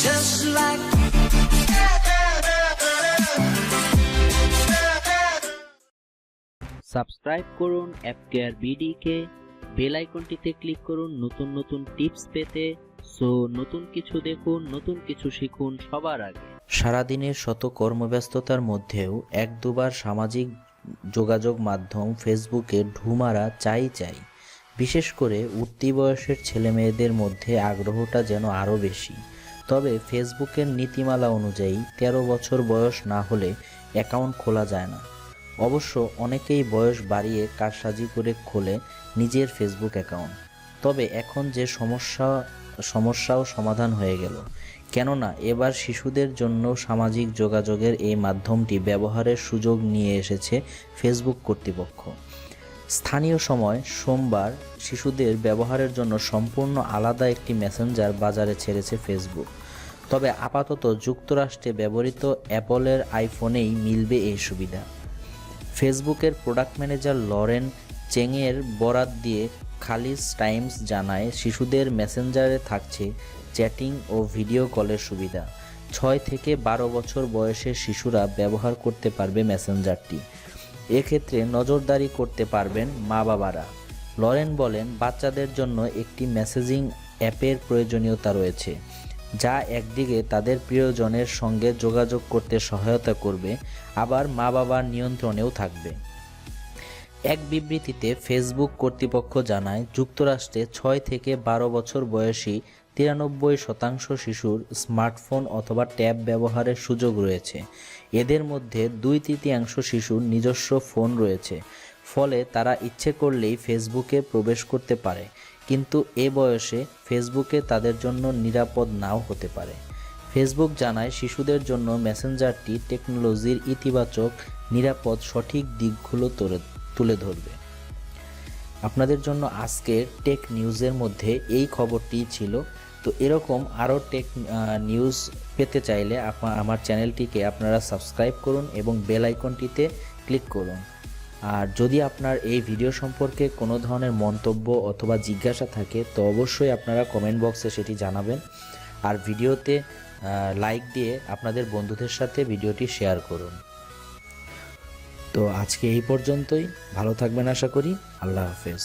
just like subscribe করুন app care BD কে, bell আইকনটিতে click করুন নতুন নতুন টিপস পেতে। সো নতুন কিছু দেখুন, নতুন কিছু শিখুন সবার আগে। সারাদিনের শত কর্মব্যস্ততার মধ্যেও এক দুবার সামাজিক যোগাযোগ মাধ্যম ফেসবুকে ঢুমারা চাই। বিশেষ করে উঠতি বয়সের ছেলেমেয়েদের মধ্যে আগ্রহটা যেন আরও বেশি। তবে ফেসবুকের নীতিমালা অনুযায়ী 13 বছর বয়স না হলে অ্যাকাউন্ট খোলা যায় না। অবশ্য অনেকেই বয়স বাড়িয়ে কারসাজি করে খোলে নিজের ফেসবুক অ্যাকাউন্ট। তবে এখন যে সমস্যাও সমাধান হয়ে গেল, কেননা এবার শিশুদের জন্য সামাজিক যোগাযোগের এই মাধ্যমটি ব্যবহারের সুযোগ নিয়ে এসেছে ফেসবুক কর্তৃপক্ষ। স্থানীয় সময় সোমবার শিশুদের ব্যবহারের জন্য সম্পূর্ণ আলাদা একটি মেসেঞ্জার বাজারে ছেড়েছে ফেসবুক। তবে আপাতত যুক্তরাষ্ট্রে ব্যবহৃত অ্যাপলের আইফোনেই মিলবে এই সুবিধা। ফেসবুকের প্রোডাক্ট ম্যানেজার লরেন চেংয়ের বরাত দিয়ে খালিজ টাইমস জানায়, শিশুদের মেসেঞ্জারে থাকছে চ্যাটিং ও ভিডিও কলের সুবিধা। 6 থেকে 12 বছর বয়সের শিশুরা ব্যবহার করতে পারবে মেসেঞ্জারটি। এক্ষেত্রে নজরদারি করতে পারবেন মা বাবারা। লরেন বলেন, বাচ্চাদের জন্য একটি মেসেজিং অ্যাপের প্রয়োজনীয়তা রয়েছে, যা একদিকে তাদের প্রিয়জনের সঙ্গে যোগাযোগ করতে সহায়তা করবে, আবার মা বাবার নিয়ন্ত্রণেও থাকবে। এক বিবৃতিতে ফেসবুক কর্তৃপক্ষ জানায়, যুক্তরাষ্ট্রে 6 থেকে 12 বছর বয়সী 93% শিশুর স্মার্টফোন অথবা ট্যাব ব্যবহারের সুযোগ রয়েছে। এদের মধ্যে 2/3 শিশুর নিজস্ব ফোন রয়েছে, ফলে তারা ইচ্ছে করলেই ফেসবুকে প্রবেশ করতে পারে। কিন্তু এ বয়সে ফেসবুকে তাদের জন্য নিরাপদ নাও হতে পারে। ফেসবুক জানায়, শিশুদের জন্য মেসেঞ্জারটি টেকনোলজির ইতিবাচক, নিরাপদ, সঠিক দিকগুলো তুলে ধরবে। আপনাদের জন্য আজকের টেক নিউজের মধ্যে এই খবরটি ছিল। তো এরকম আরও টেক নিউজ পেতে চাইলে আমার চ্যানেলটিকে আপনারা সাবস্ক্রাইব করুন এবং বেল আইকনটিতে ক্লিক করুন। আর যদি আপনার এই ভিডিও সম্পর্কে কোনো ধরনের মন্তব্য অথবা জিজ্ঞাসা থাকে, তো অবশ্যই আপনারা কমেন্ট বক্সে সেটি জানাবেন। আর ভিডিওতে লাইক দিয়ে আপনাদের বন্ধুদের সাথে ভিডিওটি শেয়ার করুন। তো আজকে এই পর্যন্তই। ভালো থাকবেন আশা করি। আল্লাহ হাফেজ।